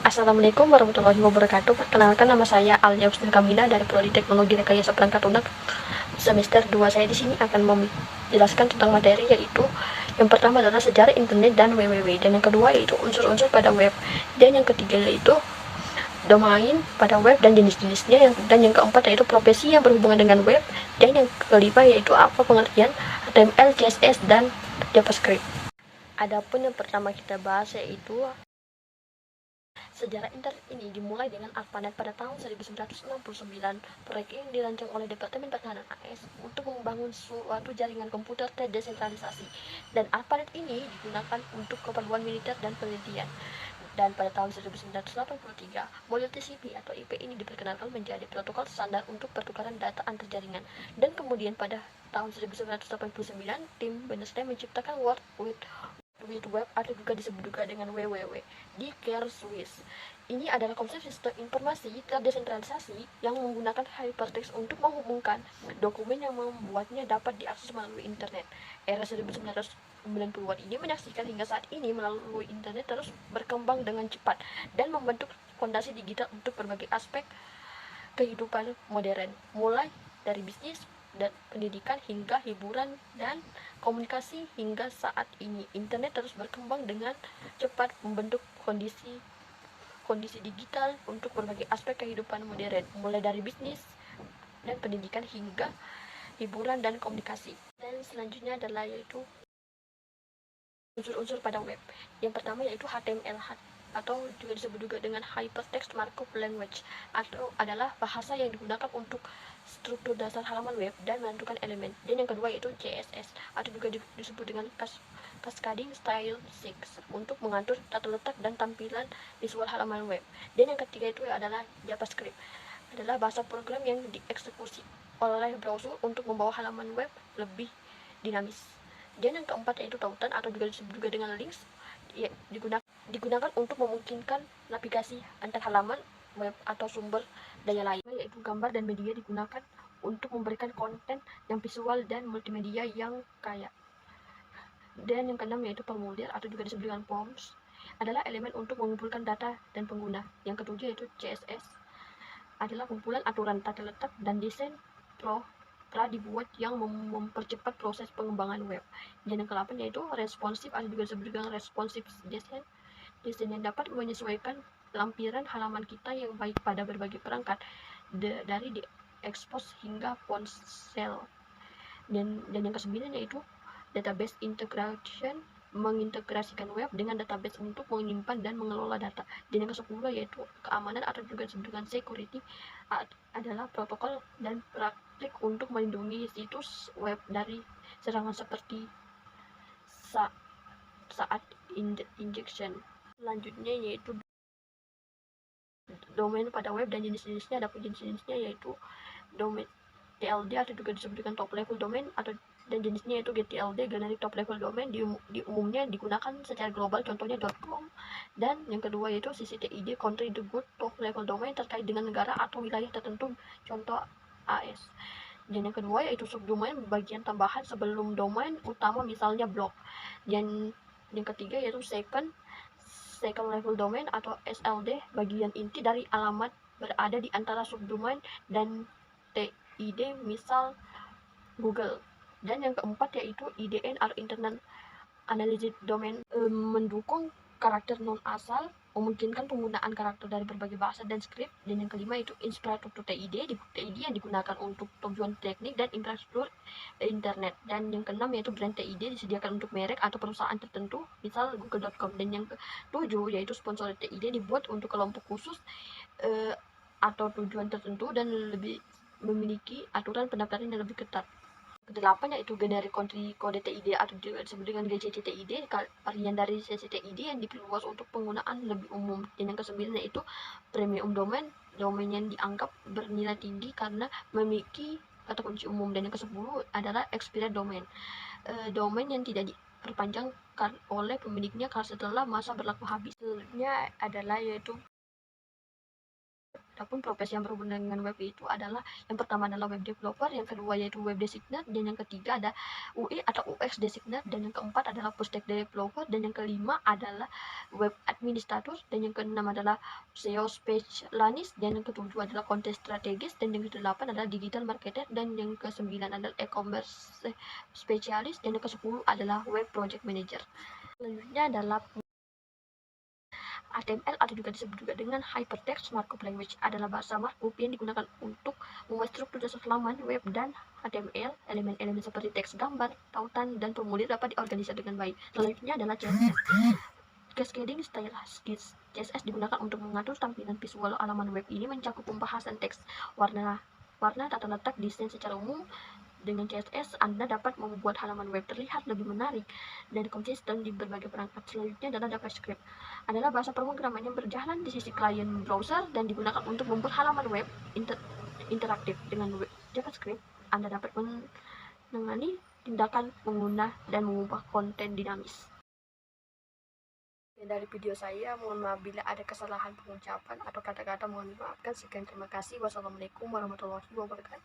Assalamualaikum warahmatullahi wabarakatuh. Perkenalkan, nama saya Alia Husnul Kamila dari Prodi Teknologi Rekayasa Perangkat Lunak semester 2. Saya di sini akan menjelaskan tentang materi, yaitu yang pertama adalah sejarah internet dan www, dan yang kedua yaitu unsur-unsur pada web, dan yang ketiga yaitu domain pada web dan jenis-jenisnya, dan yang keempat yaitu profesi yang berhubungan dengan web, dan yang kelima yaitu apa pengertian HTML, CSS, dan JavaScript. Adapun yang pertama kita bahas yaitu sejarah internet. Ini dimulai dengan ARPANET pada tahun 1969. Proyek ini dirancang oleh Departemen Pertahanan AS untuk membangun suatu jaringan komputer terdesentralisasi, dan ARPANET ini digunakan untuk keperluan militer dan penelitian. Dan pada tahun 1983, model TCP atau IP ini diperkenalkan menjadi protokol standar untuk pertukaran data antar jaringan. Dan kemudian pada tahun 1989, tim Bernstein menciptakan World Wide Web atau juga disebut juga dengan WWW di Kernel Swiss. Ini adalah konsep sistem informasi terdesentralisasi yang menggunakan hypertext untuk menghubungkan dokumen yang membuatnya dapat diakses melalui internet. Era 1990-an ini menyaksikan hingga saat ini melalui internet terus berkembang dengan cepat dan membentuk fondasi digital untuk berbagai aspek kehidupan modern, mulai dari bisnis dan pendidikan hingga hiburan dan komunikasi. Hingga saat ini internet terus berkembang dengan cepat, membentuk kondisi digital untuk berbagai aspek kehidupan modern, mulai dari bisnis dan pendidikan hingga hiburan dan komunikasi. Dan selanjutnya adalah yaitu unsur-unsur pada web. Yang pertama yaitu HTML atau juga disebut juga dengan Hypertext Markup Language, atau adalah bahasa yang digunakan untuk struktur dasar halaman web dan menentukan elemen. Dan yang kedua yaitu CSS atau juga disebut dengan Cascading Style Sheets untuk mengatur tata letak dan tampilan visual halaman web. Dan yang ketiga itu adalah JavaScript, adalah bahasa program yang dieksekusi oleh browser untuk membawa halaman web lebih dinamis. Dan yang keempat yaitu tautan atau juga disebut juga dengan links, ya, digunakan untuk memungkinkan navigasi antar halaman web atau sumber daya lain, yaitu gambar dan media digunakan untuk memberikan konten yang visual dan multimedia yang kaya. Dan yang keenam yaitu formulir atau juga disebut dengan forms, adalah elemen untuk mengumpulkan data dan pengguna. Yang ketujuh yaitu CSS, adalah kumpulan aturan tata letak dan desain telah dibuat yang mempercepat proses pengembangan web. Dan yang ke-8 yaitu responsive atau juga disebut dengan responsive design yang dapat menyesuaikan lampiran halaman kita yang baik pada berbagai perangkat, dari diekspos hingga ponsel. Dan yang ke-9 yaitu database integration, mengintegrasikan web dengan database untuk menyimpan dan mengelola data. Dan yang ke-10 yaitu keamanan atau juga disebut dengan security, adalah protokol dan praktik untuk melindungi situs web dari serangan seperti saat injection. Selanjutnya yaitu domain pada web dan jenis-jenisnya. Ada jenis-jenisnya yaitu domain TLD atau juga disebut dengan top level domain, atau dan jenisnya yaitu GTLD, generic top level domain, di umumnya digunakan secara global, contohnya .com. Dan yang kedua yaitu CCTID, country the good top level domain, terkait dengan negara atau wilayah tertentu, contoh AS. Dan yang kedua yaitu subdomain, bagian tambahan sebelum domain utama, misalnya blog. Dan yang ketiga yaitu second level domain atau SLD, bagian inti dari alamat berada di antara subdomain dan TID, misal Google. Dan yang keempat yaitu IDN atau Internet Analysis Domain, mendukung karakter non asal, memungkinkan penggunaan karakter dari berbagai bahasa dan skrip. Dan yang kelima itu infrastruktur TID yang digunakan untuk tujuan teknik dan infrastruktur internet. Dan yang keenam yaitu brand TID, disediakan untuk merek atau perusahaan tertentu, misal google.com. Dan yang ketujuh yaitu sponsor TID, dibuat untuk kelompok khusus atau tujuan tertentu dan lebih memiliki aturan pendaftaran yang lebih ketat. Kedelapan yaitu generic country kode TID atau juga disebut dengan GCCTID, varian dari CCTID yang diperluas untuk penggunaan lebih umum. Dan yang ke-9 yaitu premium domain, domain yang dianggap bernilai tinggi karena memiliki kata kunci umum. Dan yang ke-10 adalah expired domain, domain yang tidak diperpanjang oleh pemiliknya setelah masa berlaku habis. Selanjutnya adalah yaitu Adapun profesi yang berhubungan dengan web itu adalah yang pertama adalah web developer, yang kedua yaitu web designer, dan yang ketiga ada UI atau UX designer, dan yang keempat adalah full stack developer, dan yang kelima adalah web administrator, dan yang keenam adalah SEO specialist, dan yang ketujuh adalah content strategist, dan yang kedelapan adalah digital marketer, dan yang kesembilan adalah e-commerce specialist, dan yang ke-10 adalah web project manager. Selanjutnya adalah HTML atau juga disebut juga dengan Hypertext Markup Language adalah bahasa markup yang digunakan untuk membuat struktur dasar halaman web dan HTML. Elemen-elemen seperti teks, gambar, tautan, dan formulir dapat diorganisir dengan baik. Selanjutnya adalah CSS. Cascading Style Sheets. CSS digunakan untuk mengatur tampilan visual halaman web. Ini mencakup pembahasan teks, warna, tata letak, desain secara umum. Dengan CSS, Anda dapat membuat halaman web terlihat lebih menarik dan konsisten di berbagai perangkat. Selanjutnya adalah JavaScript. Adalah bahasa pemrograman yang berjalan di sisi klien browser dan digunakan untuk membuat halaman web interaktif. Dengan JavaScript, Anda dapat menangani tindakan pengguna dan mengubah konten dinamis. Dari video saya, mohon maaf bila ada kesalahan pengucapan atau kata-kata, mohon dimaafkan. Sekian, terima kasih. Wassalamualaikum warahmatullahi wabarakatuh.